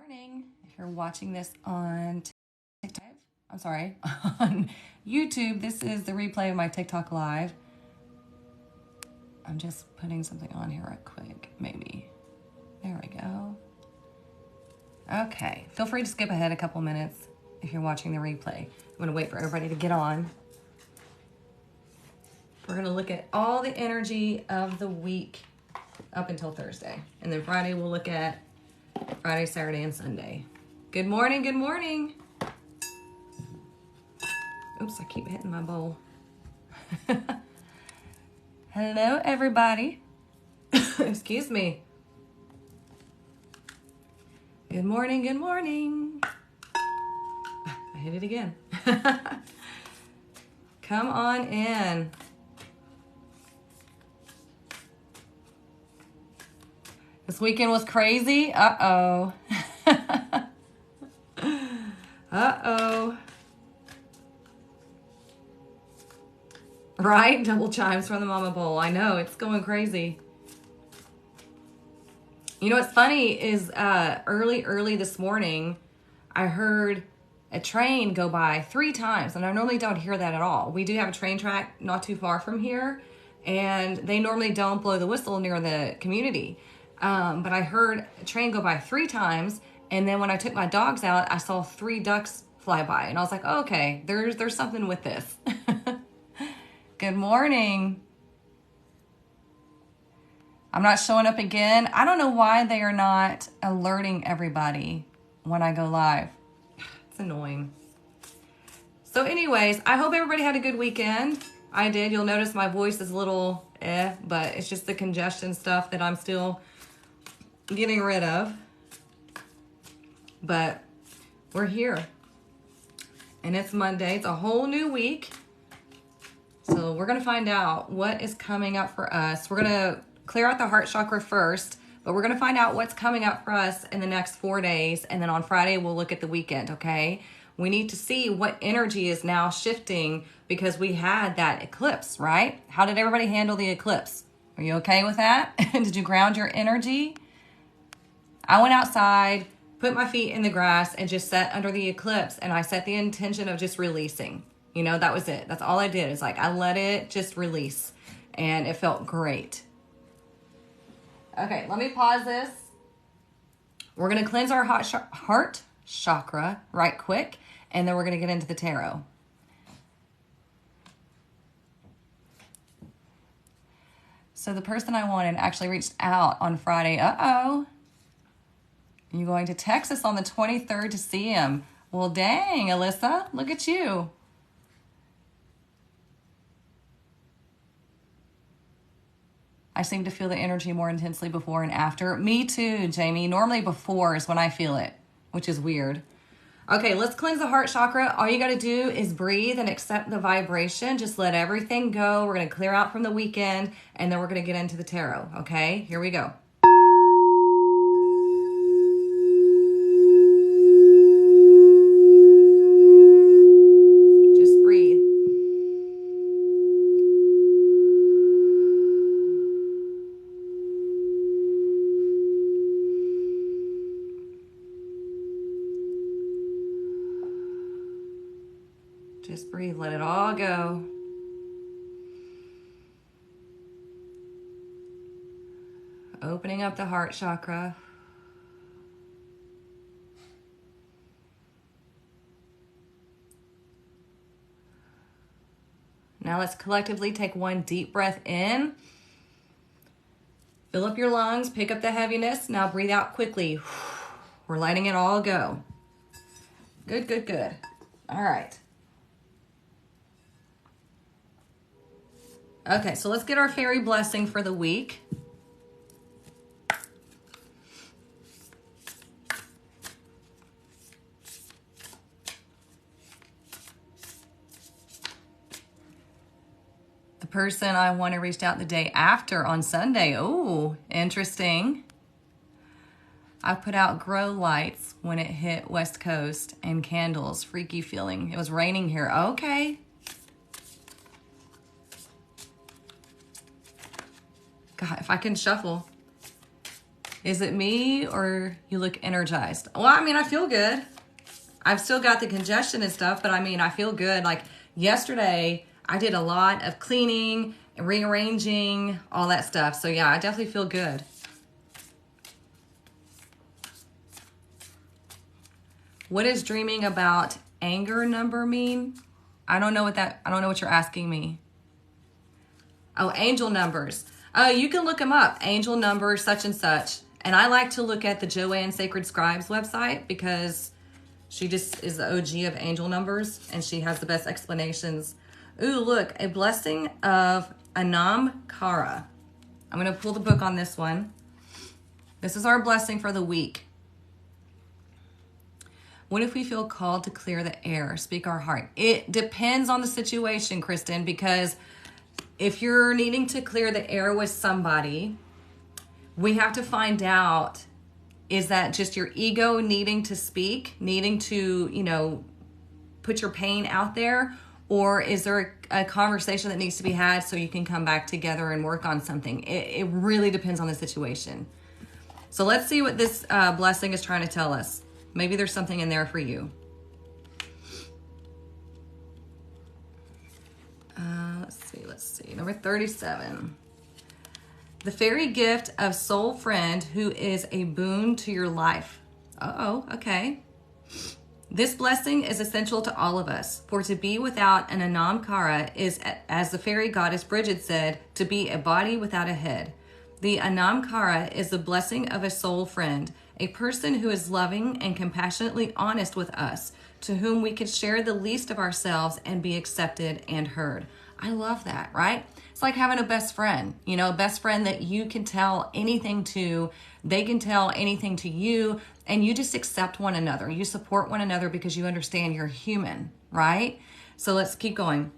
morning. If you're watching this on TikTok, on YouTube, this is the replay of my TikTok live. I'm just putting something on here right quick, maybe. There we go. Okay, feel free to skip ahead a couple minutes if you're watching the replay. I'm gonna wait for everybody to get on. We're gonna look at all the energy of the week up until Thursday. And then Friday, we'll look at Friday, Saturday, and Sunday. Good morning, good morning. Oops, I keep hitting my bowl. Hello, everybody. Excuse me. Good morning, good morning. I hit it again. Come on in. This weekend was crazy. Uh-oh. Uh-oh. Right? Double chimes from the Mama Bowl. I know, it's going crazy. You know what's funny is early this morning, I heard a train go by 3 times, and I normally don't hear that at all. We do have a train track not too far from here, and they normally don't blow the whistle near the community. But I heard a train go by 3 times, and then when I took my dogs out, I saw 3 ducks fly by, and I was like, oh, okay, there's something with this. Good morning. I'm not showing up again. I don't know why they are not alerting everybody when I go live. It's annoying. So anyways, I hope everybody had a good weekend. I did. You'll notice my voice is a little but it's just the congestion stuff that I'm still getting rid of. But we're here. And it's Monday. It's a whole new week. So we're going to find out what is coming up for us. We're going to clear out the heart chakra first, but we're going to find out what's coming up for us in the next 4 days. And then on Friday, we'll look at the weekend, okay? We need to see what energy is now shifting because we had that eclipse, right? How did everybody handle the eclipse? Are you okay with that? Did you ground your energy? I went outside, put my feet in the grass, and just sat under the eclipse, and I set the intention of just releasing. You know, that was it. That's all I did. It's like I let it just release, and it felt great. Okay, let me pause this. We're going to cleanse our heart chakra right quick, and then we're going to get into the tarot. So the person I wanted actually reached out on Friday. Uh-oh. You're going to Texas on the 23rd to see him. Well, dang, Alyssa, look at you. I seem to feel the energy more intensely before and after. Me too, Jamie. Normally before is when I feel it, which is weird. Okay, let's cleanse the heart chakra. All you got to do is breathe and accept the vibration. Just let everything go. We're going to clear out from the weekend, and then we're going to get into the tarot, okay? Here we go. Just breathe. Just breathe, let it all go. Opening up the heart chakra. Now let's collectively take one deep breath in. Fill up your lungs, pick up the heaviness. Now breathe out quickly. We're letting it all go. Good, good, good. All right. Okay, so let's get our fairy blessing for the week. The person I wanted reached out the day after on Sunday. Oh, interesting. I put out grow lights when it hit West Coast and candles. Freaky feeling. It was raining here. Okay. God, if I can shuffle. Is it me or you look energized? Well, I mean, I feel good. I've still got the congestion and stuff, but I mean, I feel good. Like yesterday, I did a lot of cleaning, rearranging, all that stuff. So yeah, I definitely feel good. What does dreaming about anger number mean? I don't know what you're asking me. Oh, angel numbers. Oh, you can look them up. Angel numbers, such and such. And I like to look at the Joanne Sacred Scribes website because she just is the OG of angel numbers and she has the best explanations. Ooh, look, a blessing of Anam Kara. I'm going to pull the book on this one. This is our blessing for the week. What if we feel called to clear the air, speak our heart? It depends on the situation, Kristen, because if you're needing to clear the air with somebody, we have to find out, is that just your ego needing to speak, needing to, put your pain out there? Or is there a conversation that needs to be had so you can come back together and work on something? It really depends on the situation. So let's see what this blessing is trying to tell us. Maybe there's something in there for you. Let's see. Number 37. The fairy gift of soul friend who is a boon to your life. Okay. This blessing is essential to all of us, for to be without an Anam Kara is, as the fairy goddess Bridget said, to be a body without a head. The Anam Kara is the blessing of a soul friend, a person who is loving and compassionately honest with us, to whom we can share the least of ourselves and be accepted and heard. I love that, right? It's like having a best friend, a best friend that you can tell anything to, they can tell anything to you, and you just accept one another. You support one another because you understand you're human, right? So let's keep going.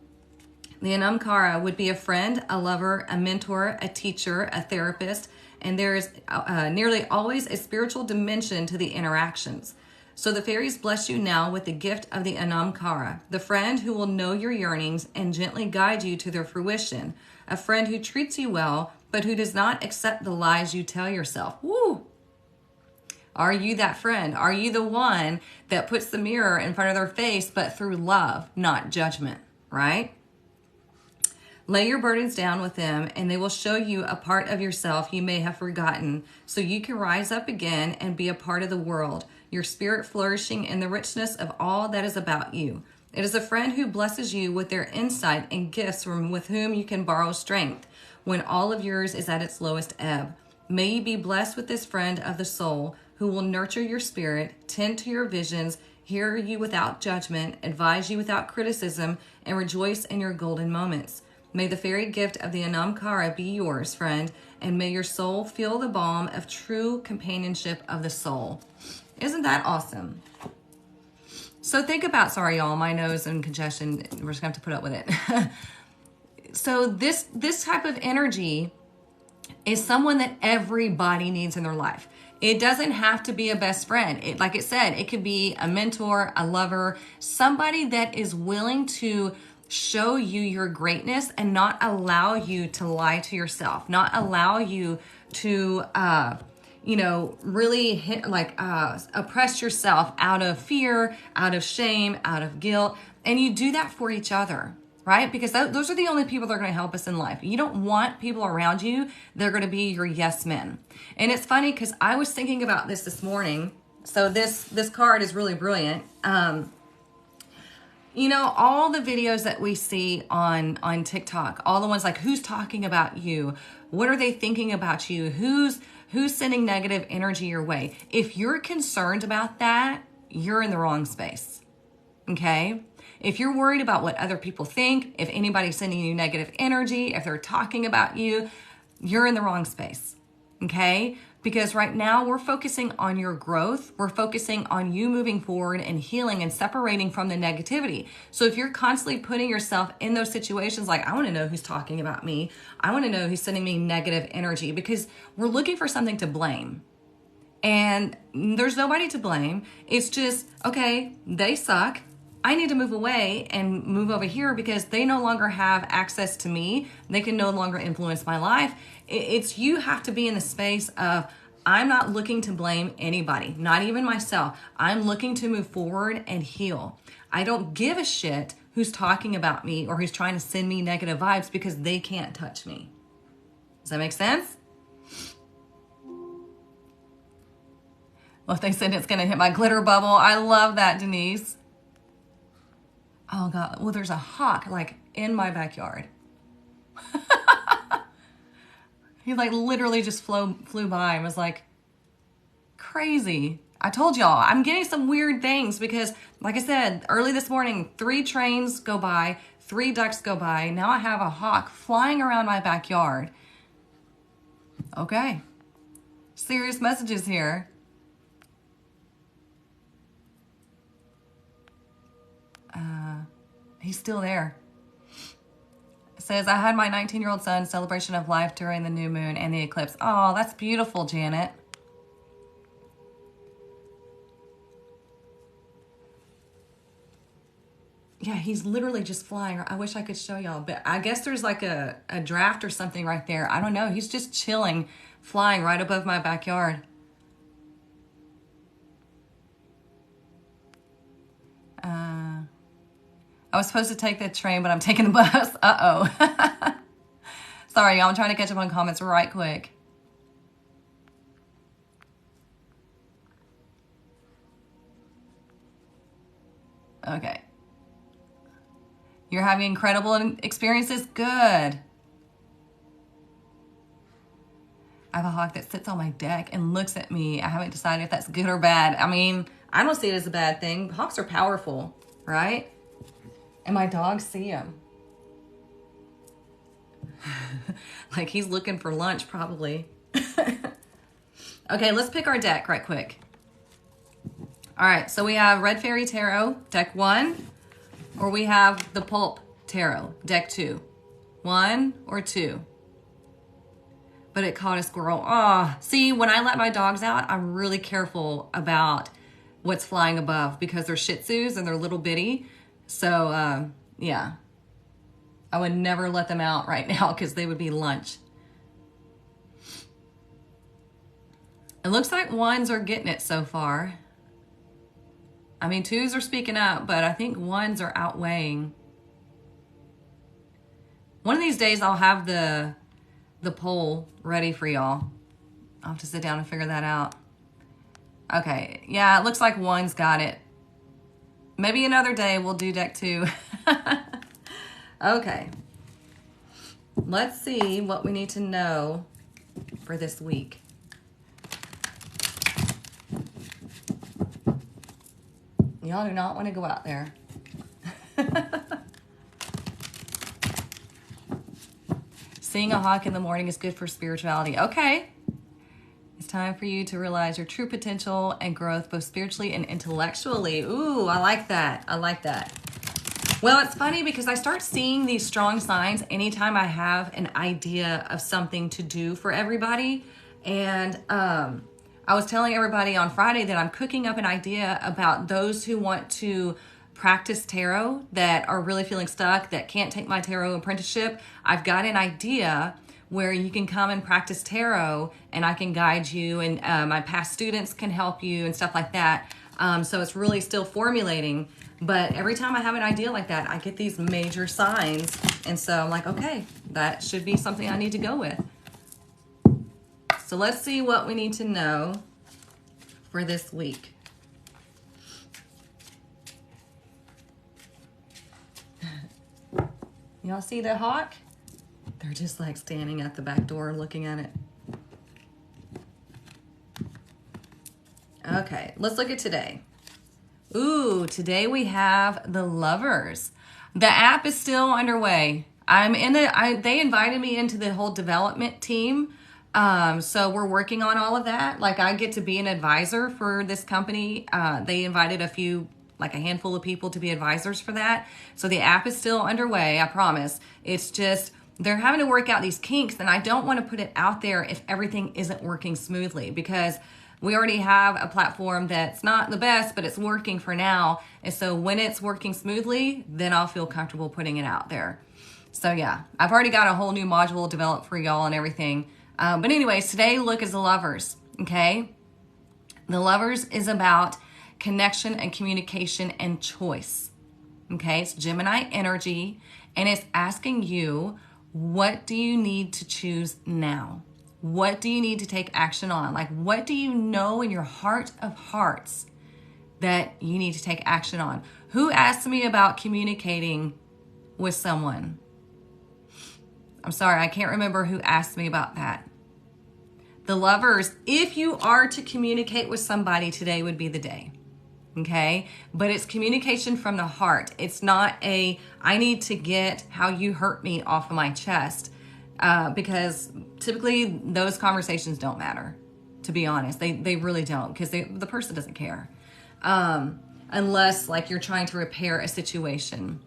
The Anam Kara would be a friend, a lover, a mentor, a teacher, a therapist, and there is nearly always a spiritual dimension to the interactions. So the fairies bless you now with the gift of the Anam Kara, the friend who will know your yearnings and gently guide you to their fruition, a friend who treats you well, but who does not accept the lies you tell yourself. Woo! Are you that friend? Are you the one that puts the mirror in front of their face, but through love, not judgment, right? Lay your burdens down with them, and they will show you a part of yourself you may have forgotten, so you can rise up again and be a part of the world, your spirit flourishing in the richness of all that is about you. It is a friend who blesses you with their insight and gifts from with whom you can borrow strength when all of yours is at its lowest ebb. May you be blessed with this friend of the soul who will nurture your spirit, tend to your visions, hear you without judgment, advise you without criticism, and rejoice in your golden moments. May the fairy gift of the Anam Kara be yours, friend, and may your soul feel the balm of true companionship of the soul. Isn't that awesome? So think about, sorry y'all, my nose and congestion, we're just gonna have to put up with it. So this type of energy is someone that everybody needs in their life. It doesn't have to be a best friend. Like it said, it could be a mentor, a lover, somebody that is willing to show you your greatness and not allow you to lie to yourself, not allow you to, really oppress yourself out of fear, out of shame, out of guilt. And you do that for each other, right? Because those are the only people that are going to help us in life. You don't want people around you that are going to be your yes men. And it's funny because I was thinking about this morning. So this card is really brilliant. All the videos that we see on TikTok, all the ones like who's talking about you, what are they thinking about you, who's sending negative energy your way. If you're concerned about that, you're in the wrong space. Okay? If you're worried about what other people think, if anybody's sending you negative energy, if they're talking about you, you're in the wrong space. Okay? Because right now we're focusing on your growth. We're focusing on you moving forward and healing and separating from the negativity. So if you're constantly putting yourself in those situations like, I want to know who's talking about me. I want to know who's sending me negative energy, because we're looking for something to blame. And there's nobody to blame. It's just, okay, they suck. I need to move away and move over here because they no longer have access to me. They can no longer influence my life. It's you have to be in the space of, I'm not looking to blame anybody, not even myself. I'm looking to move forward and heal. I don't give a shit who's talking about me or who's trying to send me negative vibes because they can't touch me. Does that make sense? Well, if they said it's going to hit my glitter bubble, I love that, Denise. Oh, God. Well, there's a hawk, like, in my backyard. He, like, literally just flew by and was, like, crazy. I told y'all, I'm getting some weird things because, like I said, early this morning, 3 trains go by, 3 ducks go by. Now I have a hawk flying around my backyard. Okay. Serious messages here. He's still there. It says, I had my 19-year-old son's celebration of life during the new moon and the eclipse. Oh, that's beautiful, Janet. Yeah, he's literally just flying. I wish I could show y'all, but I guess there's like a draft or something right there. I don't know. He's just chilling, flying right above my backyard. I was supposed to take the train, but I'm taking a bus. Uh-oh. Sorry, y'all. I'm trying to catch up on comments right quick. Okay. You're having incredible experiences? Good. I have a hawk that sits on my deck and looks at me. I haven't decided if that's good or bad. I mean, I don't see it as a bad thing. Hawks are powerful, right? And my dogs see him. Like he's looking for lunch, probably. Okay, let's pick our deck right quick. All right, so we have Red Fairy Tarot, deck 1, or we have the Pulp Tarot, deck 2. 1 or 2. But it caught a squirrel. Oh, see, when I let my dogs out, I'm really careful about what's flying above because they're Shih Tzus and they're little bitty. So, yeah, I would never let them out right now because they would be lunch. It looks like 1s are getting it so far. I mean, 2s are speaking up, but I think 1s are outweighing. One of these days I'll have the poll ready for y'all. I'll have to sit down and figure that out. Okay, yeah, it looks like 1's got it. Maybe another day we'll do deck 2. Okay. Let's see what we need to know for this week. Y'all do not want to go out there. Seeing a hawk in the morning is good for spirituality. Okay. It's time for you to realize your true potential and growth, both spiritually and intellectually. Ooh, I like that. I like that. Well, it's funny because I start seeing these strong signs anytime I have an idea of something to do for everybody. And I was telling everybody on Friday that I'm cooking up an idea about those who want to practice tarot, that are really feeling stuck, that can't take my tarot apprenticeship. I've got an idea where you can come and practice tarot and I can guide you, and my past students can help you and stuff like that. So it's really still formulating, but every time I have an idea like that, I get these major signs. And so I'm like, okay, that should be something I need to go with. So let's see what we need to know for this week. Y'all see the hawk? They're just like standing at the back door looking at it. Okay, let's look at today. Ooh, today we have the Lovers. The app is still underway. They invited me into the whole development team. So we're working on all of that. Like I get to be an advisor for this company. They invited a handful of people to be advisors for that. So the app is still underway, I promise. It's just, they're having to work out these kinks, and I don't want to put it out there if everything isn't working smoothly, because we already have a platform that's not the best, but it's working for now. And so when it's working smoothly, then I'll feel comfortable putting it out there. So yeah, I've already got a whole new module developed for y'all and everything. But anyways, today look is the Lovers. okay? The Lovers is about connection and communication and choice, okay? It's Gemini energy, and it's asking you, what do you need to choose now? What do you need to take action on? Like, what do you know in your heart of hearts that you need to take action on? Who asked me about communicating with someone? I'm sorry, I can't remember who asked me about that. The Lovers, if you are to communicate with somebody, today would be the day, okay? But it's communication from the heart. It's not I need to get how you hurt me off of my chest, because typically those conversations don't matter, to be honest. They really don't, because the person doesn't care. Unless like you're trying to repair a situation.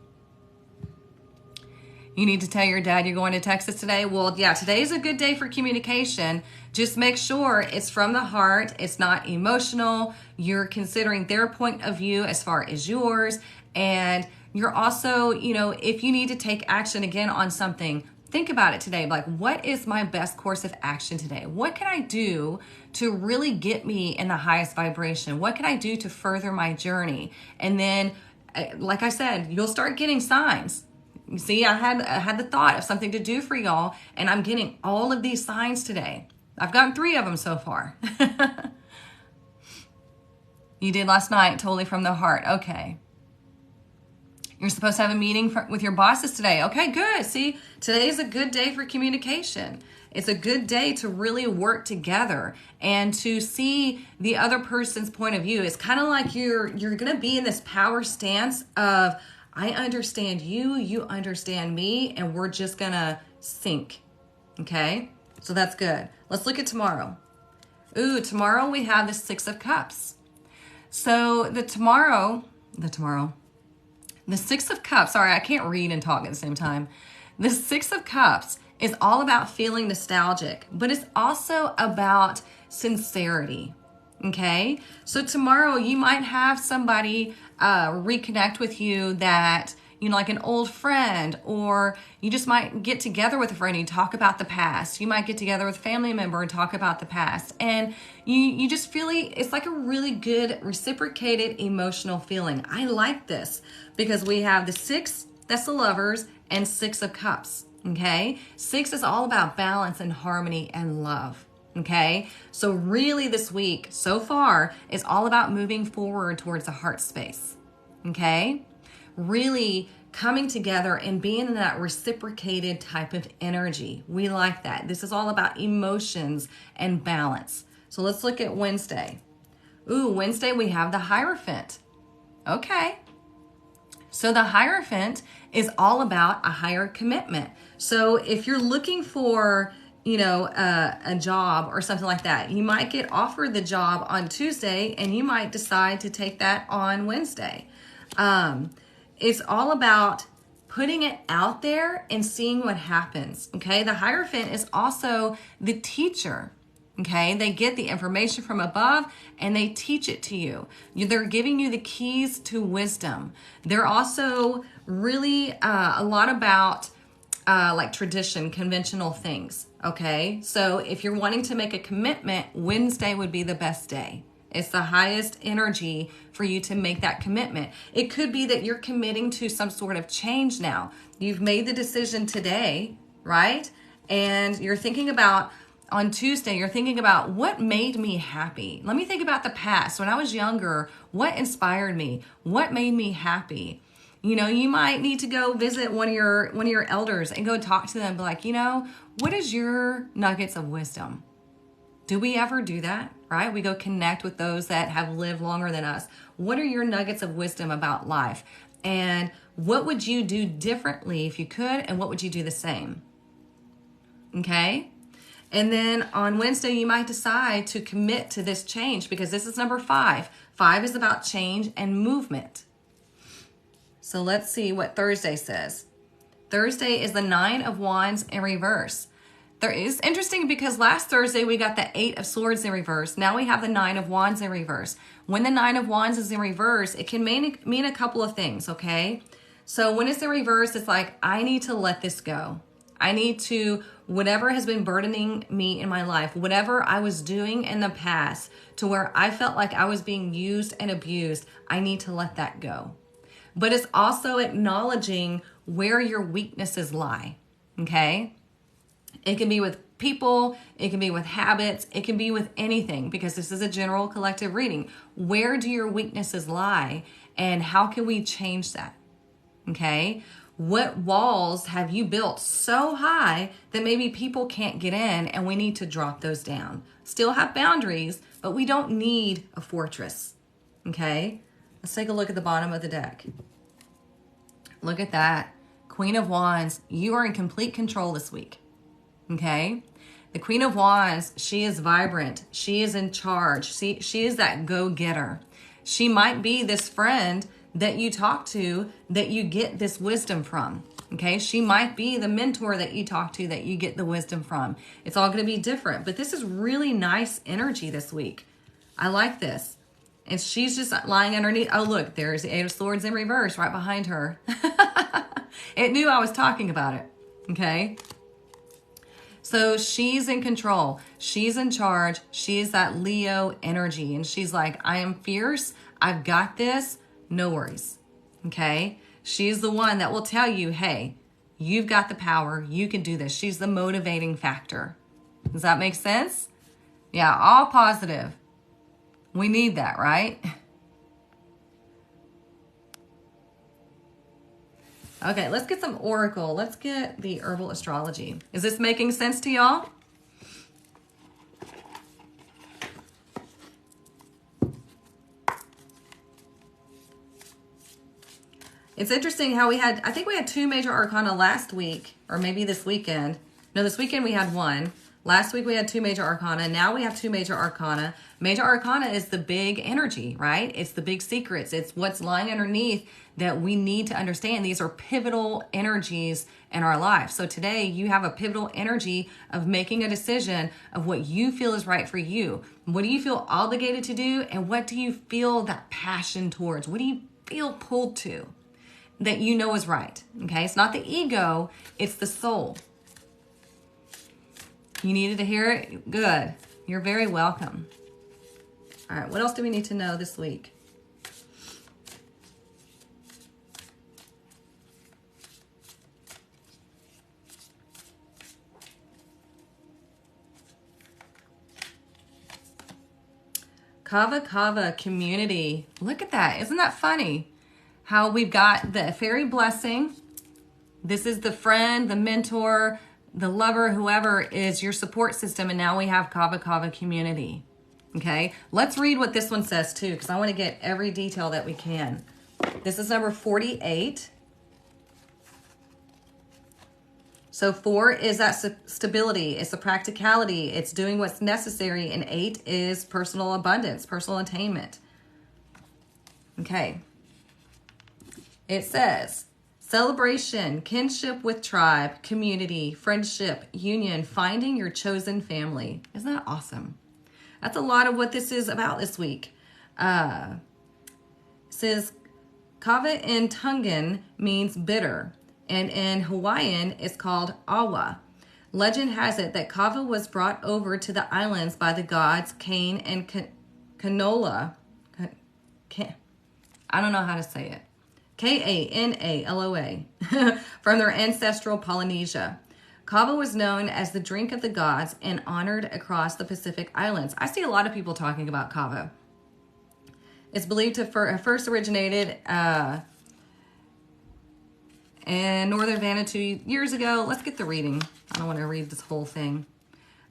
You need to tell your dad you're going to Texas today. Well, yeah, today's a good day for communication. Just make sure it's from the heart. It's not emotional. You're considering their point of view as far as yours. And you're also, if you need to take action again on something, think about it today. Like, what is my best course of action today? What can I do to really get me in the highest vibration? What can I do to further my journey? And then, like I said, you'll start getting signs. You see, I had the thought of something to do for y'all, and I'm getting all of these signs today. I've gotten 3 of them so far. You did last night, totally from the heart. Okay. You're supposed to have a meeting with your bosses today. Okay, good. See, today's a good day for communication. It's a good day to really work together and to see the other person's point of view. It's kind of like you're going to be in this power stance of, I understand you, you understand me, and we're just going to sync. Okay? So that's good. Let's look at tomorrow. Ooh, tomorrow we have the 6 of Cups. So the 6 of Cups, sorry, I can't read and talk at the same time. The 6 of Cups is all about feeling nostalgic, but it's also about sincerity. Okay? So tomorrow you might have somebody reconnect with you that, like an old friend, or you just might get together with a friend and you talk about the past. You might get together with a family member and talk about the past. And you just feel it's like a really good reciprocated emotional feeling. I like this because we have the 6, that's the Lovers, and 6 of Cups. Okay? 6 is all about balance and harmony and love. Okay? So really this week so far is all about moving forward towards the heart space. Okay? Really coming together and being in that reciprocated type of energy. We like that. This is all about emotions and balance. So let's look at Wednesday. Ooh, Wednesday we have the Hierophant. Okay. So the Hierophant is all about a higher commitment. So if you're looking for, a job or something like that, you might get offered the job on Tuesday and you might decide to take that on Wednesday. It's all about putting it out there and seeing what happens. Okay. The Hierophant is also the teacher. Okay. They get the information from above and they teach it to you. They're giving you the keys to wisdom. They're also really a lot about like tradition, conventional things. Okay. So if you're wanting to make a commitment, Wednesday would be the best day. It's the highest energy for you to make that commitment. It could be that you're committing to some sort of change now. You've made the decision today, right? And you're thinking about, on Tuesday, you're thinking about what made me happy. Let me think about the past. When I was younger, what inspired me? What made me happy? You might need to go visit one of your elders and go talk to them and be like, what is your nuggets of wisdom? Do we ever do that, right? We go connect with those that have lived longer than us. What are your nuggets of wisdom about life? And what would you do differently if you could? And what would you do the same? Okay? And then on Wednesday, you might decide to commit to this change because this is number 5. 5 is about change and movement. So let's see what Thursday says. Thursday is the 9 of Wands in reverse. It's interesting because last Thursday we got the 8 of Swords in reverse. Now we have the 9 of Wands in reverse. When the 9 of Wands is in reverse, it can mean a couple of things, okay? So when it's in reverse, it's like, I need to let this go. I need to, whatever has been burdening me in my life, whatever I was doing in the past to where I felt like I was being used and abused, I need to let that go. But it's also acknowledging where your weaknesses lie, okay? It can be with people, it can be with habits, it can be with anything, because this is a general collective reading. Where do your weaknesses lie, and how can we change that? Okay? What walls have you built so high that maybe people can't get in, and we need to drop those down? Still have boundaries, but we don't need a fortress. Okay? Let's take a look at the bottom of the deck. Look at that. Queen of Wands, you are in complete control this week. Okay? The Queen of Wands, she is vibrant. She is in charge. She is that go-getter. She might be this friend that you talk to that you get this wisdom from. Okay? She might be the mentor that you talk to that you get the wisdom from. It's all going to be different. But this is really nice energy this week. I like this. And she's just lying underneath. Oh, look, there's the Eight of Swords in reverse right behind her. It knew I was talking about it. Okay? So she's in control. She's in charge. She's that Leo energy. And she's like, I am fierce. I've got this. No worries. Okay? She's the one that will tell you, hey, you've got the power. You can do this. She's the motivating factor. Does that make sense? Yeah, all positive. We need that, right? Okay, let's get some oracle. Let's get the herbal astrology. Is this making sense to y'all? It's interesting how I think we had 2 major arcana last week, or maybe this weekend. No, this weekend we had 1. Last week we had 2 major arcana. Now we have 2 major arcana. Major arcana is the big energy, right? It's the big secrets. It's what's lying underneath that we need to understand. These are pivotal energies in our life. So today you have a pivotal energy of making a decision of what you feel is right for you. What do you feel obligated to do? And what do you feel that passion towards? What do you feel pulled to that you know is right? Okay, it's not the ego, it's the soul. You needed to hear it? Good. You're very welcome. All right, what else do we need to know this week? Kava community. Look at that. Isn't that funny? How we've got the fairy blessing. This is the friend, the mentor, the lover, whoever is your support system. And now we have Kava community. Okay. Let's read what this one says too, because I want to get every detail that we can. This is number 48. So 4 is that stability. It's the practicality. It's doing what's necessary. And 8 is personal abundance, personal attainment. Okay. It says, celebration, kinship with tribe, community, friendship, union, finding your chosen family. Isn't that awesome? That's a lot of what this is about this week. It says, Kava in Tongan means bitter, and in Hawaiian it's called awa. Legend has it that Kava was brought over to the islands by the gods Cain and Canola. I don't know how to say it. Kanaloa, from their ancestral Polynesia. Kava was known as the drink of the gods and honored across the Pacific Islands. I see a lot of people talking about Kava. It's believed to first originated in northern Vanuatu years ago. Let's get the reading. I don't want to read this whole thing.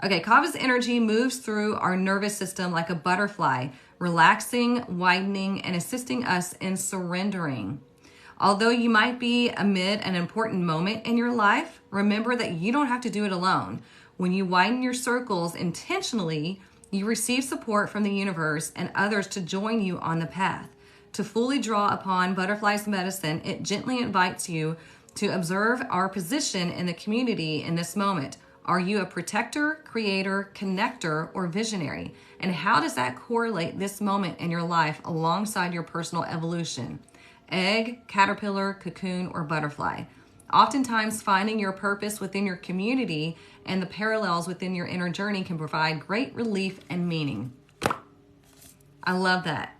Okay, Kava's energy moves through our nervous system like a butterfly, relaxing, widening, and assisting us in surrendering. Although you might be amid an important moment in your life, remember that you don't have to do it alone. When you widen your circles intentionally, you receive support from the universe and others to join you on the path. To fully draw upon Butterfly's medicine, it gently invites you to observe our position in the community in this moment. Are you a protector, creator, connector, or visionary? And how does that correlate this moment in your life alongside your personal evolution? Egg, caterpillar, cocoon, or butterfly? Oftentimes, finding your purpose within your community and the parallels within your inner journey can provide great relief and meaning. I love that.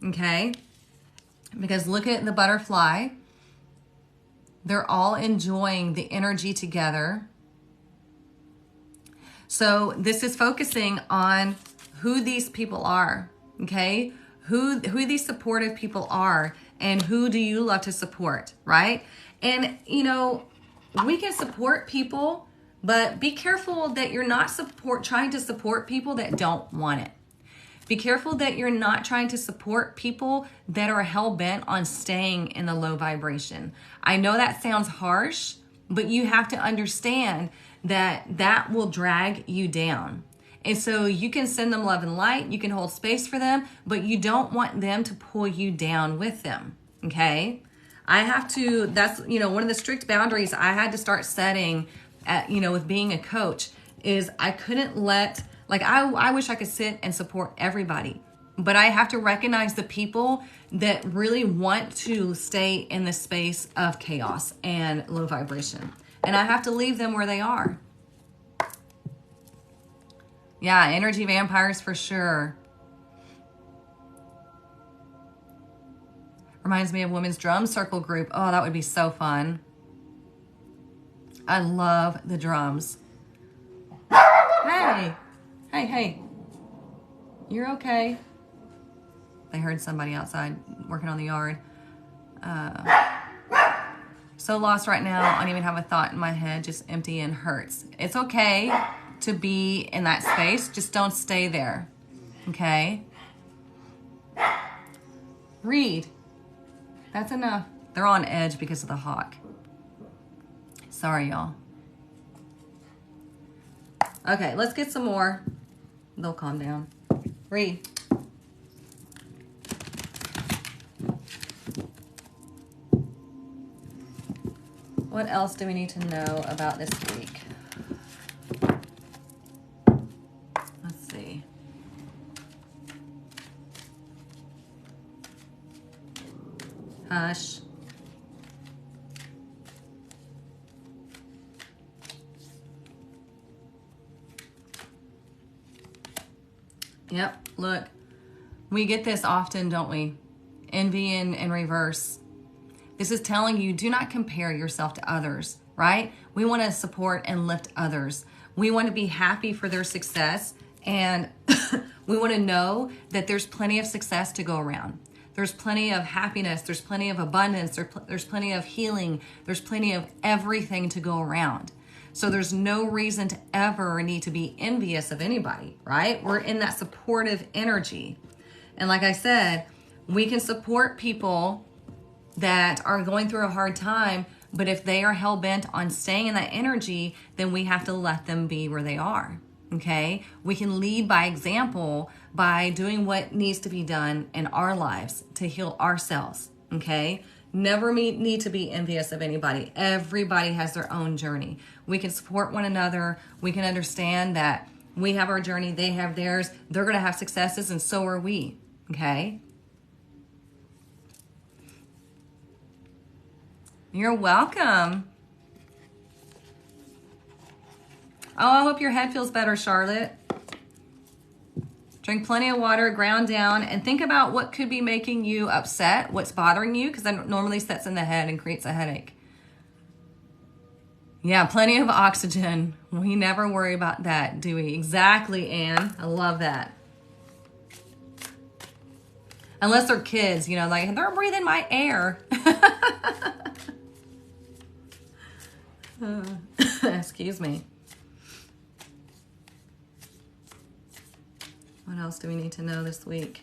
Okay? Because look at the butterfly. They're all enjoying the energy together. So this is focusing on who these people are, okay? Who these supportive people are, and who do you love to support, right? And, you know, we can support people, but be careful that you're not trying to support people that don't want it. Be careful that you're not trying to support people that are hell-bent on staying in the low vibration. I know that sounds harsh, but you have to understand that that will drag you down. And so you can send them love and light, you can hold space for them, but you don't want them to pull you down with them, okay? That's, you know, one of the strict boundaries I had to start setting with being a coach is I couldn't let, I wish I could sit and support everybody, but I have to recognize the people that really want to stay in the space of chaos and low vibration. And I have to leave them where they are. Yeah, energy vampires for sure. Reminds me of Women's Drum Circle group. Oh, that would be so fun. I love the drums. Hey. Hey. You're okay. They heard somebody outside working on the yard. So lost right now. I don't even have a thought in my head. Just empty and hurts. It's okay to be in that space. Just don't stay there. Okay? Read. That's enough. They're on edge because of the hawk. Sorry, y'all. Okay, let's get some more. They'll calm down. Read. What else do we need to know about this week? Let's see. Hush. Yep, look. We get this often, don't we? Envy in reverse. This is telling you, do not compare yourself to others, right? We want to support and lift others. We want to be happy for their success, and we want to know that there's plenty of success to go around. There's plenty of happiness. There's plenty of abundance. There's plenty of healing. There's plenty of everything to go around. So there's no reason to ever need to be envious of anybody, right? We're in that supportive energy. And like I said, we can support people that are going through a hard time, but if they are hell-bent on staying in that energy, then we have to let them be where they are, okay? We can lead by example by doing what needs to be done in our lives to heal ourselves, okay? Never need to be envious of anybody. Everybody has their own journey. We can support one another. We can understand that we have our journey, they have theirs. They're going to have successes, and so are we, okay? You're welcome. Oh, I hope your head feels better, Charlotte. Drink plenty of water, ground down, and think about what could be making you upset, what's bothering you, because that normally sets in the head and creates a headache. Yeah, plenty of oxygen. We never worry about that, do we? Exactly, Anne. I love that. Unless they're kids, you know, like they're breathing my air. Excuse me. What else do we need to know this week?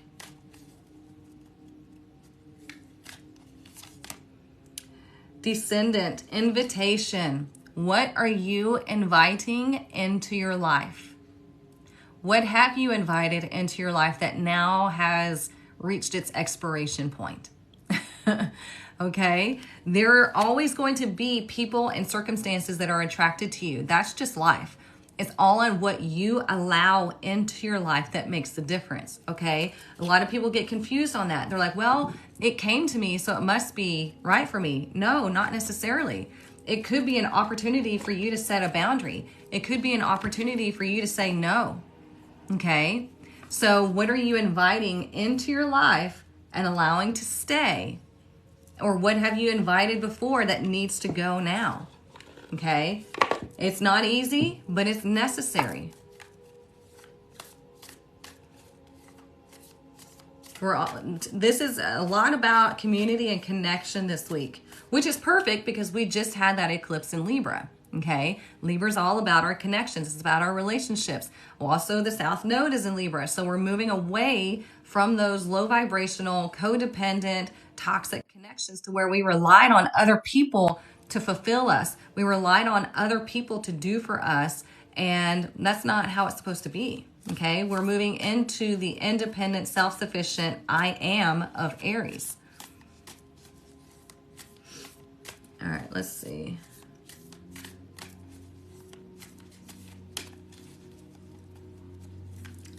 Descendant, invitation. What are you inviting into your life? What have you invited into your life that now has reached its expiration point? Okay? There are always going to be people and circumstances that are attracted to you. That's just life. It's all on what you allow into your life that makes the difference, okay? A lot of people get confused on that. They're like, well, it came to me, so it must be right for me. No, not necessarily. It could be an opportunity for you to set a boundary. It could be an opportunity for you to say no. Okay? So what are you inviting into your life and allowing to stay? Or what have you invited before that needs to go now? Okay? It's not easy, but it's necessary. This is a lot about community and connection this week, which is perfect because we just had that eclipse in Libra. Okay, Libra is all about our connections. It's about our relationships. Also, the South Node is in Libra, so we're moving away from those low vibrational, codependent, toxic connections to where we relied on other people to fulfill us. We relied on other people to do for us, and that's not how it's supposed to be. Okay, we're moving into the independent, self-sufficient I am of Aries. All right, let's see.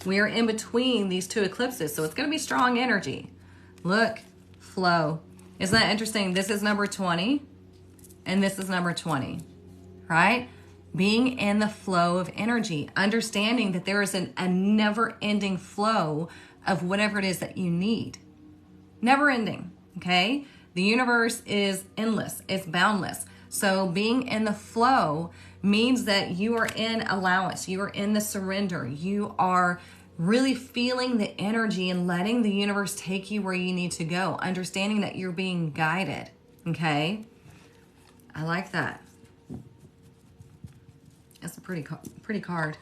We are in between these two eclipses, so it's going to be strong energy. Look, flow. Isn't that interesting? This is number 20, and this is number 20, right? Being in the flow of energy, understanding that there is a never-ending flow of whatever it is that you need. Never ending, okay? The universe is endless. It's boundless. So being in the flow means that you are in allowance. You are in the surrender. You are really feeling the energy and letting the universe take you where you need to go. Understanding that you're being guided, okay? I like that. That's a pretty card.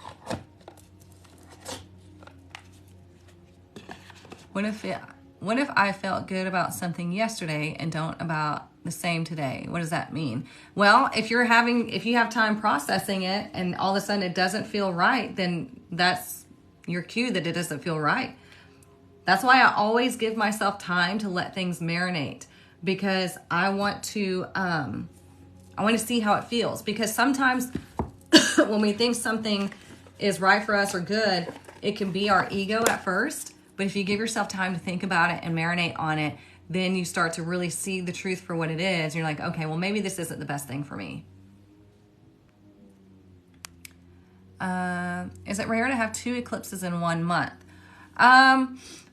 What if I felt good about something yesterday and don't about the same today? What does that mean? Well, if you have time processing it and all of a sudden it doesn't feel right, then that's your cue that it doesn't feel right. That's why I always give myself time to let things marinate, because I want to see how it feels. Because sometimes when we think something is right for us or good, it can be our ego at first. But if you give yourself time to think about it and marinate on it, then you start to really see the truth for what it is. You're like, okay, well, maybe this isn't the best thing for me. Is it rare to have 2 eclipses in 1 month?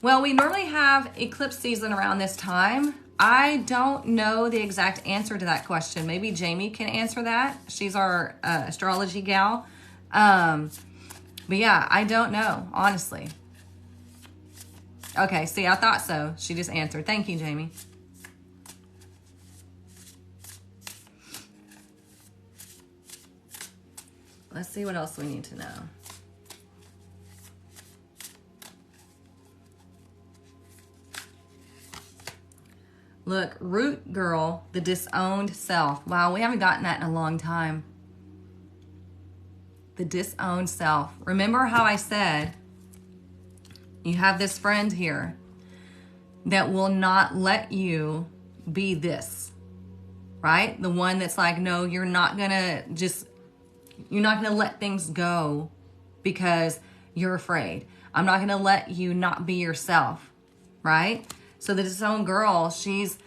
Well, we normally have eclipse season around this time. I don't know the exact answer to that question. Maybe Jamie can answer that. She's our astrology gal. But yeah, I don't know, honestly. Okay, see, I thought so. She just answered. Thank you, Jamie. Let's see what else we need to know. Look, root girl, the disowned self. Wow, we haven't gotten that in a long time. The disowned self. Remember how I said you have this friend here that will not let you be this, right? The one that's like, no, you're not gonna let things go because you're afraid. I'm not gonna let you not be yourself, right? So the disowned girl, she's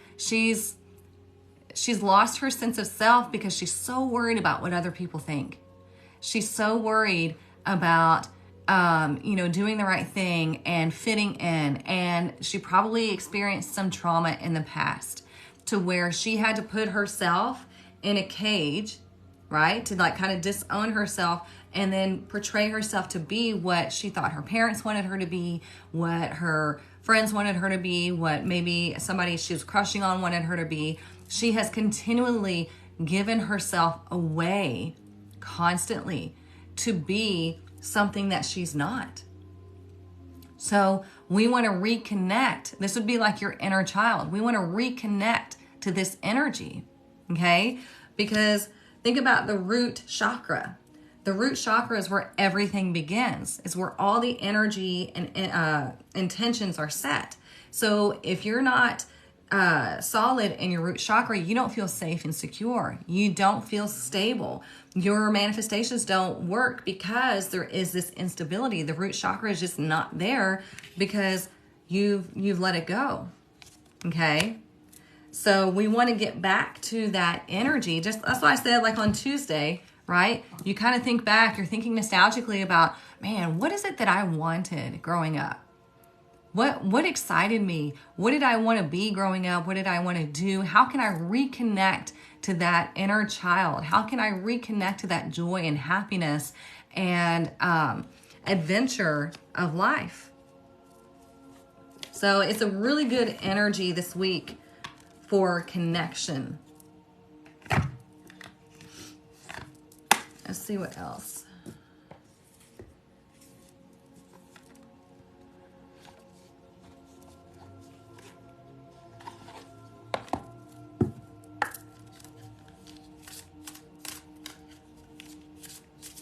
lost her sense of self because she's so worried about what other people think. She's so worried about doing the right thing and fitting in. And she probably experienced some trauma in the past to where she had to put herself in a cage, right? To like kind of disown herself and then portray herself to be what she thought her parents wanted her to be, what her friends wanted her to be, what maybe somebody she was crushing on wanted her to be. She has continually given herself away constantly to be something that she's not. So we want to reconnect. This would be like your inner child. We want to reconnect to this energy, okay? Because think about the root chakra. The root chakra is where everything begins. It's where all the energy and intentions are set. So if you're not solid in your root chakra, you don't feel safe and secure. You don't feel stable. Your manifestations don't work because there is this instability. The root chakra is just not there because you've let it go. Okay? So we want to get back to that energy. Just that's why I said, like on Tuesday, right? You kind of think back, you're thinking nostalgically about, man, what is it that I wanted growing up? What excited me? What did I want to be growing up? What did I want to do? How can I reconnect to that inner child? How can I reconnect to that joy and happiness and adventure of life? So it's a really good energy this week for connection. Let's see what else.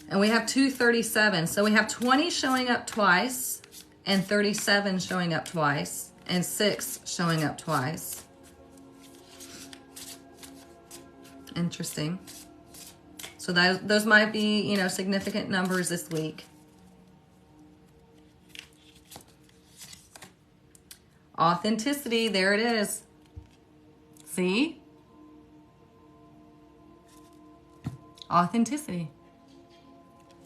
And we have 237. So we have 20 showing up twice, and 37 showing up twice, and 6 showing up twice. Interesting. So those might be, significant numbers this week. Authenticity, there it is. See? Authenticity.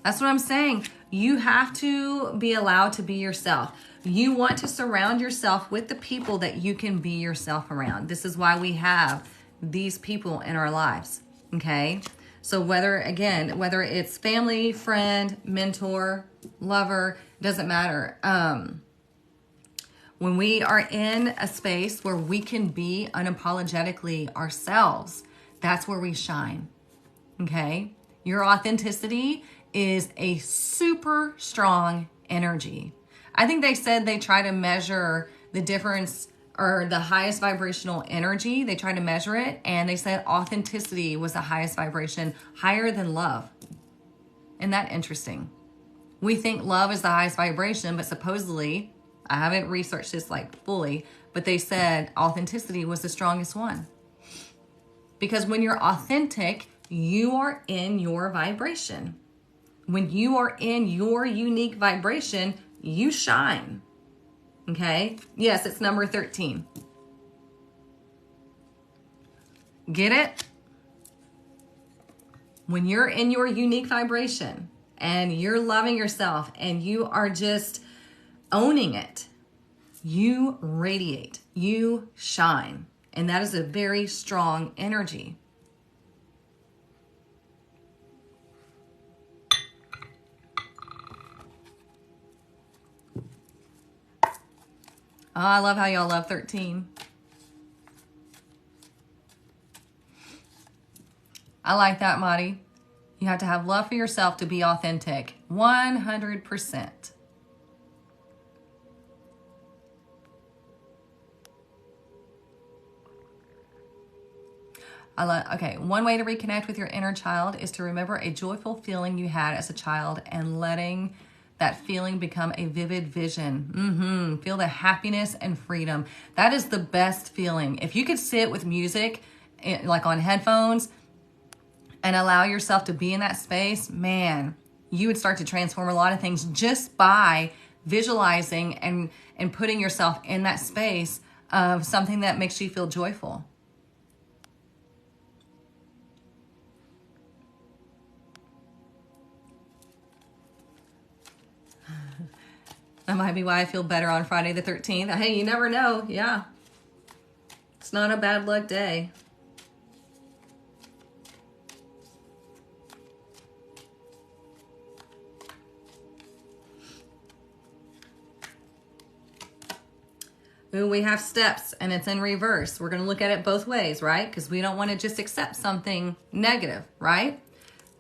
That's what I'm saying. You have to be allowed to be yourself. You want to surround yourself with the people that you can be yourself around. This is why we have these people in our lives, okay? So whether it's family, friend, mentor, lover, doesn't matter. When we are in a space where we can be unapologetically ourselves, that's where we shine, okay? Your authenticity is a super strong energy. I think they said they try to measure the difference or the highest vibrational energy. They try to measure it, and they said authenticity was the highest vibration, higher than love. Isn't that interesting? We think love is the highest vibration, but supposedly, I haven't researched this fully, but they said authenticity was the strongest one. Because when you're authentic, you are in your vibration. When you are in your unique vibration, you shine. Okay? Yes, it's number 13. Get it? When you're in your unique vibration and you're loving yourself and you are just owning it, you radiate, you shine. And that is a very strong energy. Oh, I love how y'all love 13. I like that, Madi. You have to have love for yourself to be authentic. 100%. Okay, one way to reconnect with your inner child is to remember a joyful feeling you had as a child and letting that feeling become a vivid vision. Feel the happiness and freedom. That is the best feeling. If you could sit with music, like on headphones, and allow yourself to be in that space, man, you would start to transform a lot of things just by visualizing and putting yourself in that space of something that makes you feel joyful. That might be why I feel better on Friday the 13th. Hey, you never know. Yeah. It's not a bad luck day. Ooh, we have steps and it's in reverse. We're going to look at it both ways, right? Because we don't want to just accept something negative, right?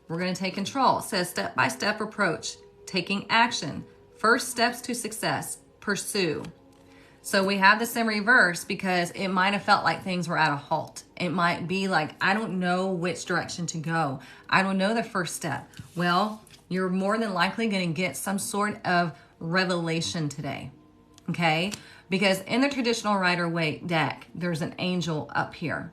We're going to take control. It says step-by-step approach, taking action. First steps to success, pursue. So we have this in reverse because it might have felt like things were at a halt. It might be like, I don't know which direction to go. I don't know the first step. Well, you're more than likely going to get some sort of revelation today, okay? Because in the traditional Rider-Waite deck, there's an angel up here.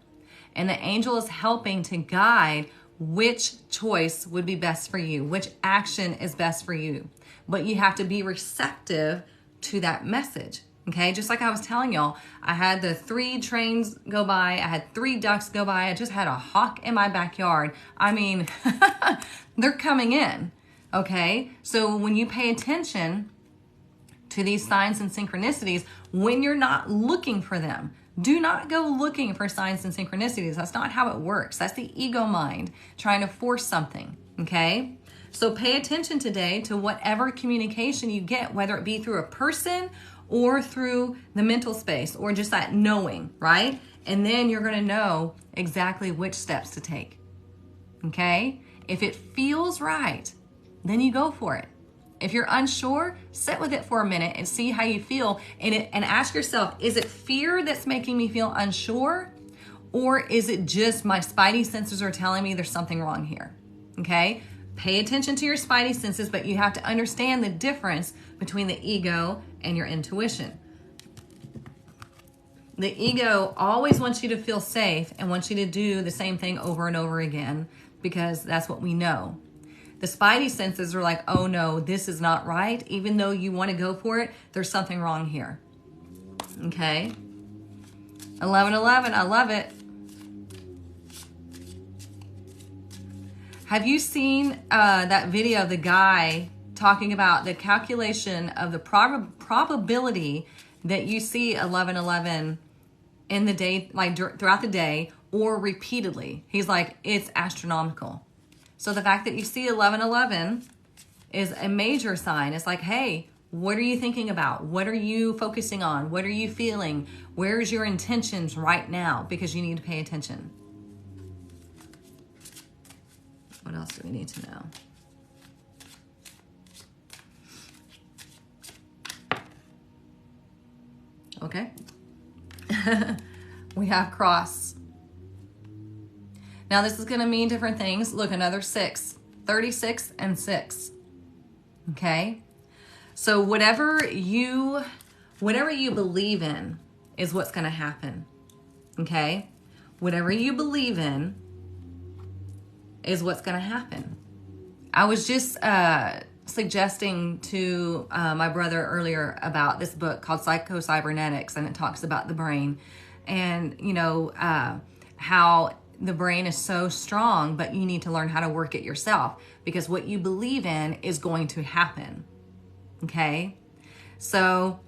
And the angel is helping to guide which choice would be best for you, which action is best for you. But you have to be receptive to that message. Okay, just like I was telling y'all, I had the 3 trains go by, I had 3 ducks go by, I just had a hawk in my backyard. I mean, they're coming in, okay? So when you pay attention to these signs and synchronicities, when you're not looking for them, do not go looking for signs and synchronicities. That's not how it works. That's the ego mind trying to force something, okay? So pay attention today to whatever communication you get, whether it be through a person or through the mental space or just that knowing, right? And then you're going to know exactly which steps to take, okay? If it feels right, then you go for it. If you're unsure, sit with it for a minute and see how you feel and ask yourself, is it fear that's making me feel unsure? Or is it just my spidey senses are telling me there's something wrong here, okay? Pay attention to your spidey senses, but you have to understand the difference between the ego and your intuition. The ego always wants you to feel safe and wants you to do the same thing over and over again because that's what we know. The spidey senses are like, oh no, this is not right. Even though you want to go for it, there's something wrong here. Okay? 1111, I love it. Have you seen that video of the guy talking about the calculation of the probability that you see 1111 in the day, like throughout the day or repeatedly? He's like, it's astronomical. So the fact that you see 1111 is a major sign. It's like, hey, what are you thinking about? What are you focusing on? What are you feeling? Where's your intentions right now? Because you need to pay attention. What else do we need to know? Okay. We have cross. Now this is going to mean different things. Look, another 6, 36 and 6. Okay. So whatever you believe in is what's going to happen. Okay. Whatever you believe in is what's going to happen. I was just suggesting to my brother earlier about this book called Psycho-Cybernetics, and it talks about the brain and, you know, how the brain is so strong, but you need to learn how to work it yourself because what you believe in is going to happen. Okay? So,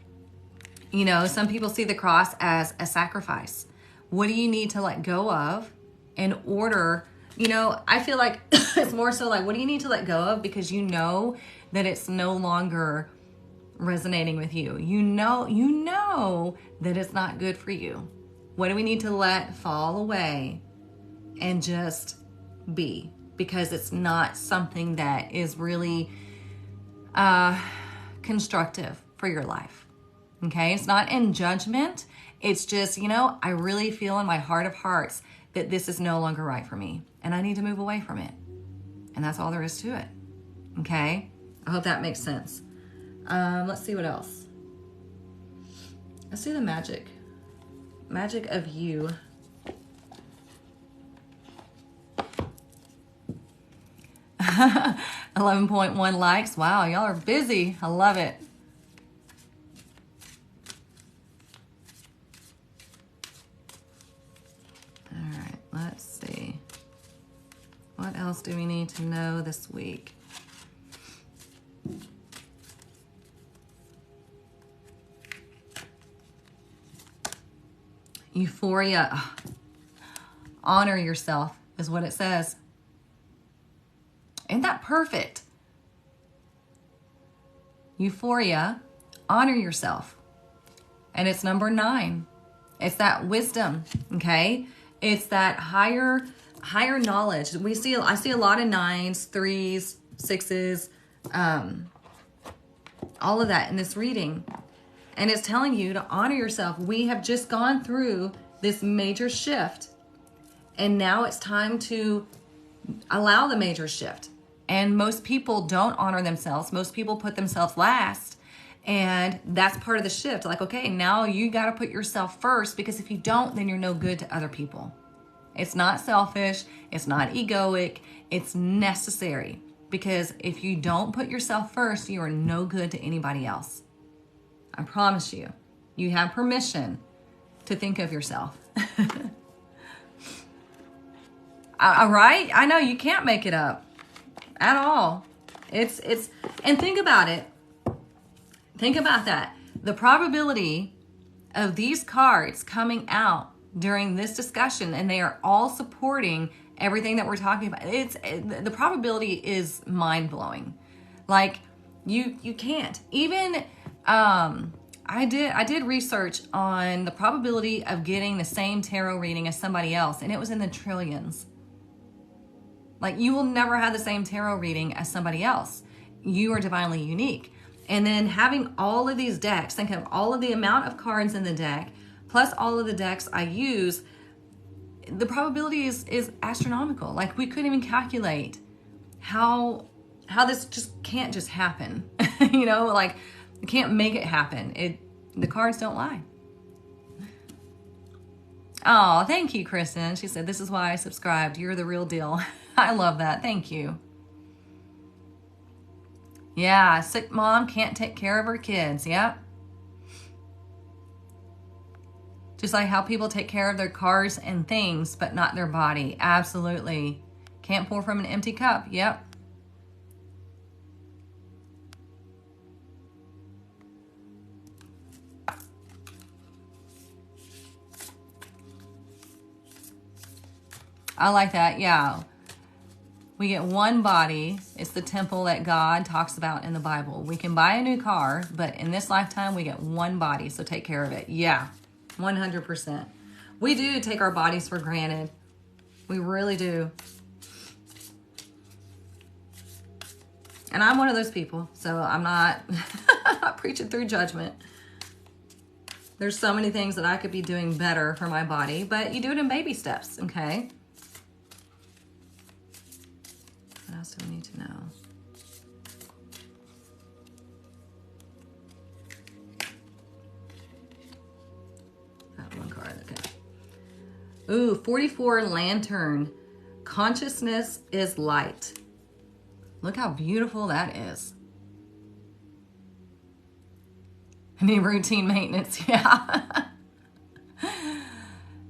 you know, some people see the cross as a sacrifice. What do you need to let go of in order, you know, I feel like it's more so like, what do you need to let go of because you know that it's no longer resonating with you. You know that it's not good for you. What do we need to let fall away and just be? Because it's not something that is really constructive for your life. Okay? It's not in judgment. It's just, you know, I really feel in my heart of hearts that this is no longer right for me and I need to move away from it. And that's all there is to it. Okay? I hope that makes sense. Let's see what else. Let's see the magic. Magic of you. $11.1 likes. Wow, y'all are busy. I love it. All right, let's see. What else do we need to know this week? Euphoria. Honor yourself is what it says. Isn't that perfect? Euphoria. Honor yourself. And it's number 9. It's that wisdom, okay? It's that higher knowledge. I see a lot of 9s, 3s, 6s, all of that in this reading. And it's telling you to honor yourself. We have just gone through this major shift. And now it's time to allow the major shift. And most people don't honor themselves. Most people put themselves last. And that's part of the shift. Like, okay, now you got to put yourself first, because if you don't, then you're no good to other people. It's not selfish. It's not egoic. It's necessary. Because if you don't put yourself first, you are no good to anybody else. I promise you. You have permission to think of yourself. All right? I know you can't make it up at all. And think about it. Think about that. The probability of these cards coming out during this discussion, and they are all supporting everything that we're talking about. The probability is mind-blowing. Like, you can't. Even I did research on the probability of getting the same tarot reading as somebody else, and it was in the trillions. Like, you will never have the same tarot reading as somebody else. You are divinely unique. And then having all of these decks, think of all of the amount of cards in the deck, plus all of the decks I use, the probability is astronomical. Like, we couldn't even calculate how this just can't just happen. You know, like, you can't make it happen. The cards don't lie. Oh, thank you, Kristen. She said, this is why I subscribed. You're the real deal. I love that. Thank you. Yeah, sick mom can't take care of her kids. Yep. Just like how people take care of their cars and things, but not their body. Absolutely. Can't pour from an empty cup. Yep. I like that. Yeah. We get one body. It's the temple that God talks about in the Bible. We can buy a new car, but in this lifetime, we get one body. So take care of it. Yeah, 100%. We do take our bodies for granted. We really do. And I'm one of those people. So I'm not, I'm not preaching through judgment. There's so many things that I could be doing better for my body, but you do it in baby steps, okay? What else do we need to know? That one card, okay. Ooh, 44 lantern. Consciousness is light. Look how beautiful that is. I need routine maintenance, yeah.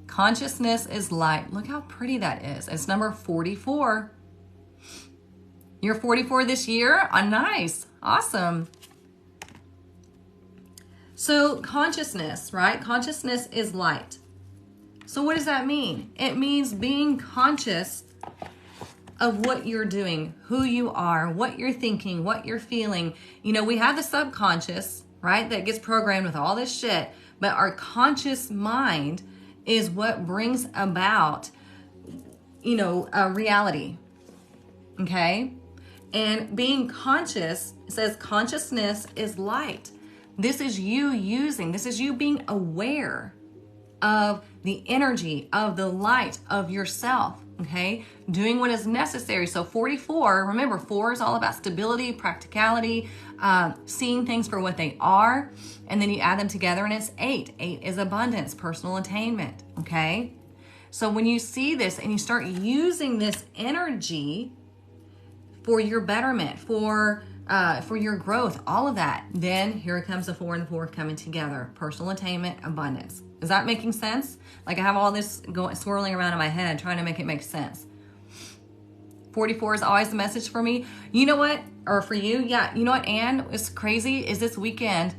Consciousness is light. Look how pretty that is. It's number 44. You're 44 this year? Oh, nice. Awesome. So consciousness, right? Consciousness is light. So what does that mean? It means being conscious of what you're doing, who you are, what you're thinking, what you're feeling. You know, we have the subconscious, right? That gets programmed with all this shit. But our conscious mind is what brings about, you know, a reality. Okay? And being conscious, it says consciousness is light. This is you being aware of the energy, of the light of yourself, okay? Doing what is necessary. So 44, remember, 4 is all about stability, practicality, seeing things for what they are, and then you add them together and it's 8. 8 is abundance, personal attainment, okay? So when you see this and you start using this energy for your betterment, for your growth, all of that, then here comes the 4 and the 4 coming together. Personal attainment, abundance. Is that making sense? Like, I have all this swirling around in my head trying to make it make sense. 44 is always the message for me. You know what? Or for you? Yeah. You know what, Anne? It's crazy is this weekend,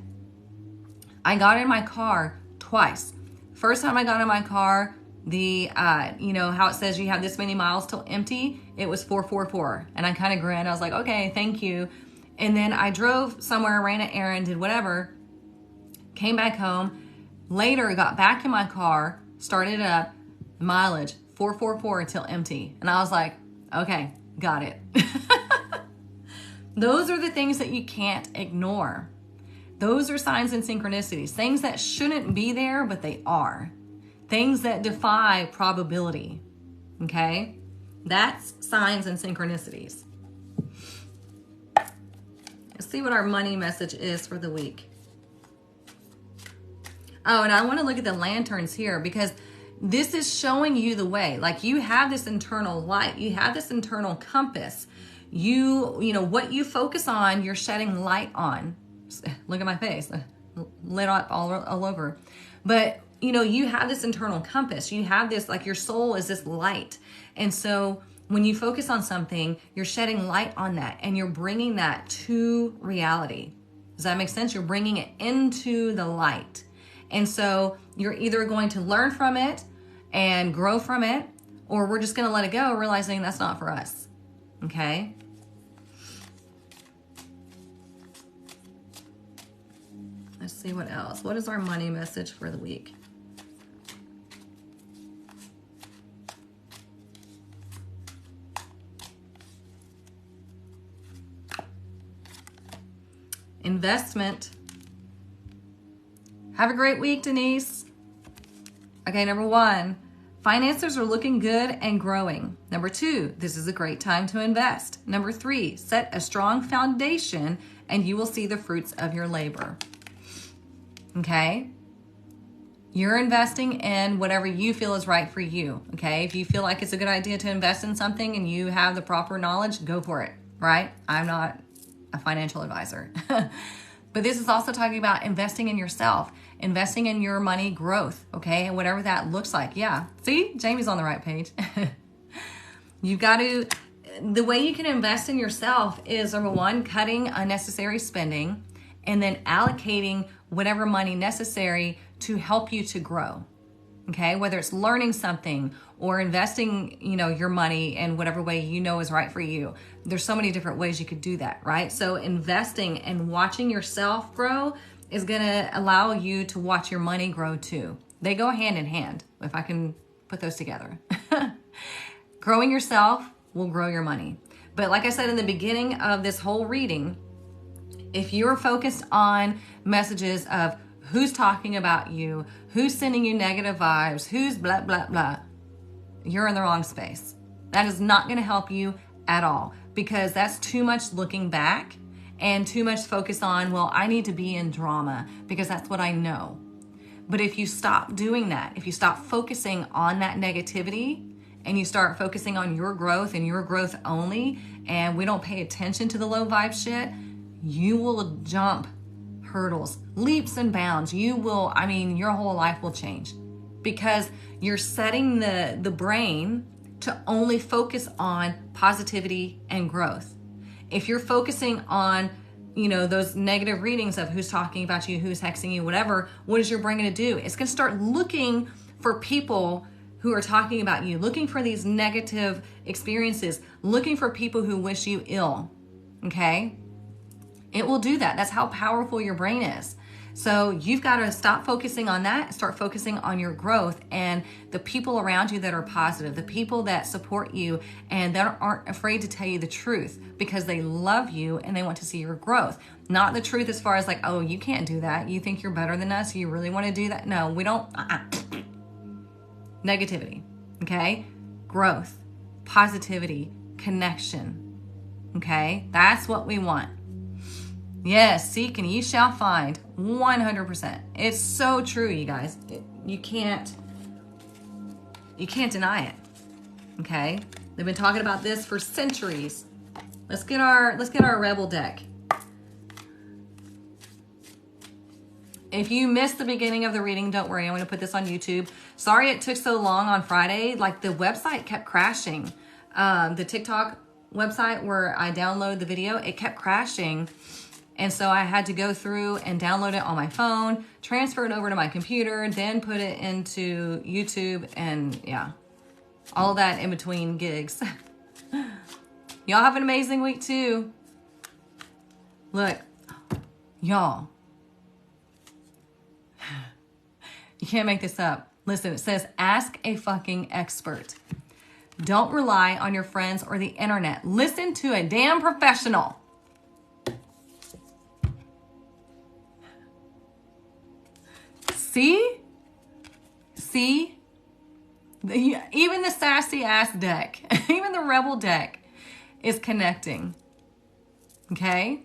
I got in my car twice. First time I got in my car, the, you know, how it says you have this many miles till empty, it was 444. And I kind of grinned. I was like, okay, thank you. And then I drove somewhere, ran an errand, did whatever, came back home. Later, got back in my car, started it up, mileage, 444 until empty. And I was like, okay, got it. Those are the things that you can't ignore. Those are signs and synchronicities, things that shouldn't be there, but they are. Things that defy probability, okay? That's signs and synchronicities. Let's see what our money message is for the week. Oh, and I want to look at the lanterns here because this is showing you the way. Like, you have this internal light. You have this internal compass. You know, what you focus on, you're shedding light on. Look at my face. lit up all over. But, you know, you have this internal compass. You have this, like your soul is this light. And so when you focus on something, you're shedding light on that and you're bringing that to reality. Does that make sense? You're bringing it into the light. And so you're either going to learn from it and grow from it, or we're just going to let it go, realizing that's not for us. Okay? Let's see what else. What is our money message for the week? Investment. Have a great week, Denise. Okay, number 1, finances are looking good and growing. Number 2, this is a great time to invest. Number 3, set a strong foundation and you will see the fruits of your labor. Okay? You're investing in whatever you feel is right for you. Okay? If you feel like it's a good idea to invest in something and you have the proper knowledge, go for it. Right? I'm not a financial advisor. But this is also talking about investing in yourself, investing in your money growth, okay? And whatever that looks like. Yeah. See, Jamie's on the right page. You've got to, the way you can invest in yourself is, number 1, cutting unnecessary spending and then allocating whatever money necessary to help you to grow. Okay, whether it's learning something or investing, you know, your money in whatever way you know is right for you. There's so many different ways you could do that, right? So investing and watching yourself grow is going to allow you to watch your money grow too. They go hand in hand, if I can put those together. Growing yourself will grow your money. But like I said in the beginning of this whole reading, if you're focused on messages of who's talking about you, who's sending you negative vibes, who's blah, blah, blah, you're in the wrong space. That is not going to help you at all, because that's too much looking back and too much focus on, well, I need to be in drama because that's what I know. But if you stop doing that, if you stop focusing on that negativity and you start focusing on your growth and your growth only, and we don't pay attention to the low vibe shit, you will jump hurdles, leaps and bounds. You will, I mean, your whole life will change because you're setting the brain to only focus on positivity and growth. If you're focusing on, you know, those negative readings of who's talking about you, who's hexing you, whatever, what is your brain going to do? It's going to start looking for people who are talking about you, looking for these negative experiences, looking for people who wish you ill. Okay? It will do that. That's how powerful your brain is. So you've got to stop focusing on that, start focusing on your growth and the people around you that are positive, the people that support you and that aren't afraid to tell you the truth because they love you and they want to see your growth. Not the truth as far as like, oh, you can't do that. You think you're better than us. You really want to do that? No, we don't. Negativity, okay? Growth, positivity, connection, okay? That's what we want. Yes, seek and ye shall find. 100%. It's so true, you guys. You can't deny it. Okay? They've been talking about this for centuries. Let's get our Rebel deck. If you missed the beginning of the reading, don't worry. I'm going to put this on YouTube. Sorry it took so long on Friday. Like the website kept crashing. The TikTok website where I download the video, it kept crashing. And so I had to go through and download it on my phone, transfer it over to my computer, then put it into YouTube, and yeah, all of that in between gigs. Y'all have an amazing week too. Look, y'all, you can't make this up. Listen, it says, ask a fucking expert. Don't rely on your friends or the internet. Listen to a damn professional. See? Even the sassy ass deck, even the Rebel deck is connecting. Okay?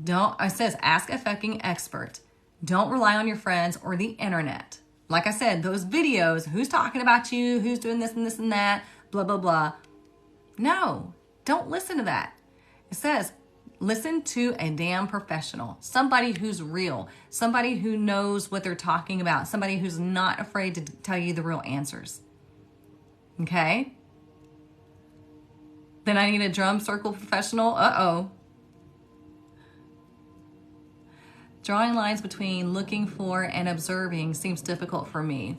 It says ask a fucking expert. Don't rely on your friends or the internet. Like I said, those videos, who's talking about you, who's doing this and this and that, blah, blah, blah. No, don't listen to that. It says listen to a damn professional, somebody who's real, somebody who knows what they're talking about, somebody who's not afraid to tell you the real answers. Okay? Then I need a drum circle professional. Uh-oh. Drawing lines between looking for and observing seems difficult for me.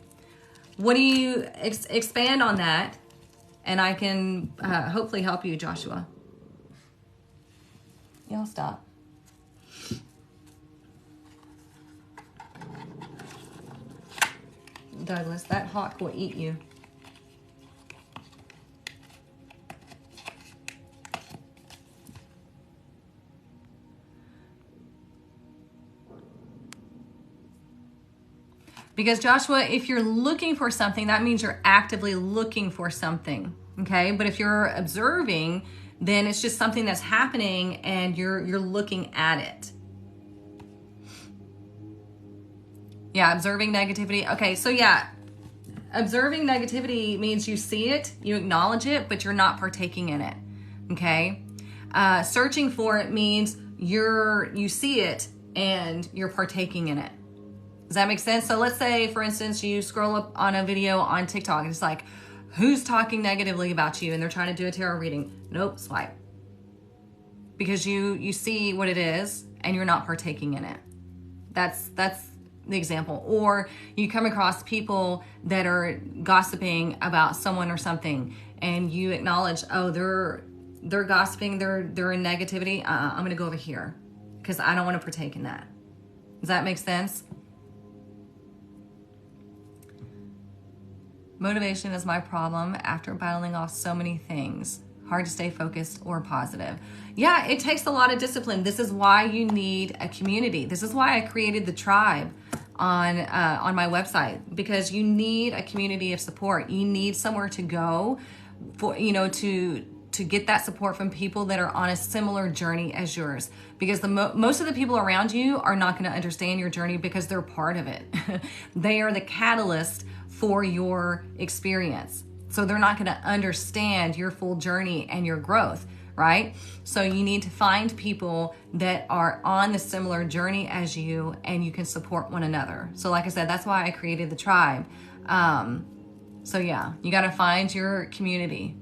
What do you expand on that? And I can hopefully help you, Joshua. Y'all stop. Douglas, that hawk will eat you. Because Joshua, if you're looking for something, that means you're actively looking for something, okay? But if you're observing, then it's just something that's happening and you're looking at it. Yeah, observing negativity. Okay, so yeah, observing negativity means you see it, you acknowledge it, but you're not partaking in it, okay? Searching for it means you see it and you're partaking in it. Does that make sense? So let's say, for instance, you scroll up on a video on TikTok and it's like, who's talking negatively about you? And they're trying to do a tarot reading. Nope, swipe. Because you see what it is and you're not partaking in it. That's the example. Or you come across people that are gossiping about someone or something and you acknowledge, oh, they're gossiping, they're in negativity. I'm going to go over here because I don't want to partake in that. Does that make sense? Motivation is my problem after battling off so many things. Hard to stay focused or positive. Yeah, it takes a lot of discipline. This is why you need a community. This is why I created the tribe on my website, because you need a community of support. You need somewhere to go for, to get that support from people that are on a similar journey as yours. Because most of the people around you are not going to understand your journey because they're part of it. They are the catalyst for your experience. So they're not going to understand your full journey and your growth, right? So you need to find people that are on the similar journey as you and you can support one another. So like I said, that's why I created the tribe. So yeah, you got to find your community.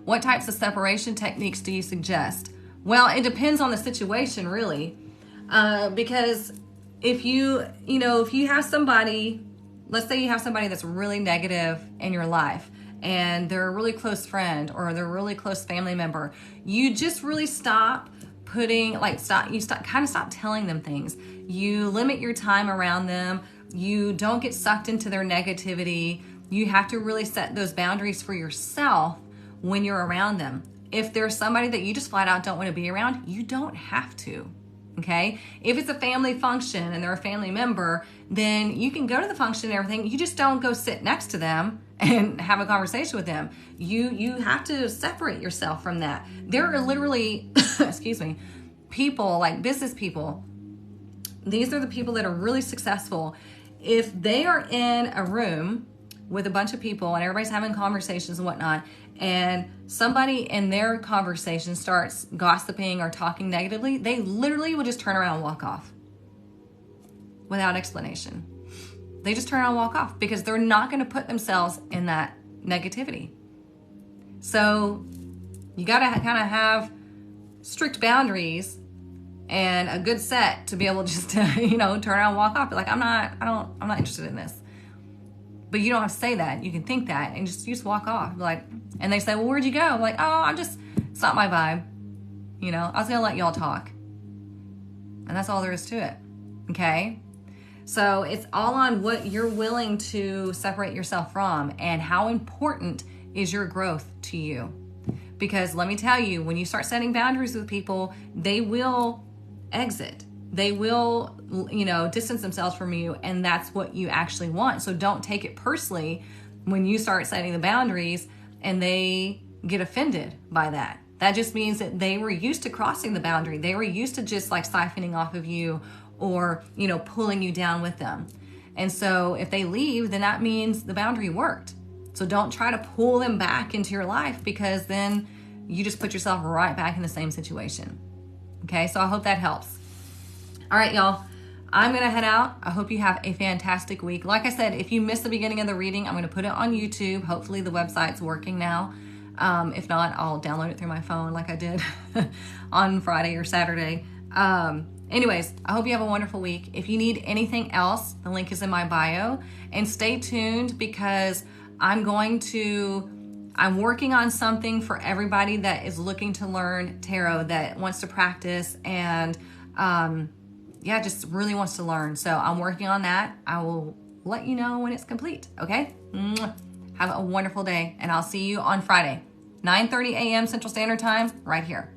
What types of separation techniques do you suggest? Well, it depends on the situation, really. Because if you have somebody, let's say you have somebody that's really negative in your life and they're a really close friend or they're a really close family member, you just really stop telling them things. You limit your time around them. You don't get sucked into their negativity. You have to really set those boundaries for yourself when you're around them. If there's somebody that you just flat out don't want to be around, you don't have to. Okay? If it's a family function and they're a family member, then you can go to the function and everything. You just don't go sit next to them and have a conversation with them. You have to separate yourself from that. There are literally, excuse me, people like business people. These are the people that are really successful. If they are in a room with a bunch of people and everybody's having conversations and whatnot, and somebody in their conversation starts gossiping or talking negatively, they literally will just turn around and walk off without explanation. They just turn around and walk off because they're not going to put themselves in that negativity. So you got to kind of have strict boundaries and a good set to be able just to, turn around and walk off. Be like, I'm not interested in this. But you don't have to say that. You can think that and you just walk off. And they say, well, where'd you go? I'm like, oh, it's not my vibe. I was going to let y'all talk. And that's all there is to it. Okay? So it's all on what you're willing to separate yourself from and how important is your growth to you. Because let me tell you, when you start setting boundaries with people, they will exit. They will, distance themselves from you, and that's what you actually want. So don't take it personally when you start setting the boundaries and they get offended by that. That just means that they were used to crossing the boundary. They were used to just siphoning off of you or, pulling you down with them. And so if they leave, then that means the boundary worked. So don't try to pull them back into your life because then you just put yourself right back in the same situation. Okay, so I hope that helps. All right, y'all. I'm going to head out. I hope you have a fantastic week. Like I said, if you missed the beginning of the reading, I'm going to put it on YouTube. Hopefully the website's working now. If not, I'll download it through my phone like I did on Friday or Saturday. Anyways, I hope you have a wonderful week. If you need anything else, the link is in my bio. And stay tuned because I'm working on something for everybody that is looking to learn tarot, that wants to practice and just really wants to learn. So I'm working on that. I will let you know when it's complete, okay? Have a wonderful day, and I'll see you on Friday, 9:30 a.m. Central Standard Time, right here.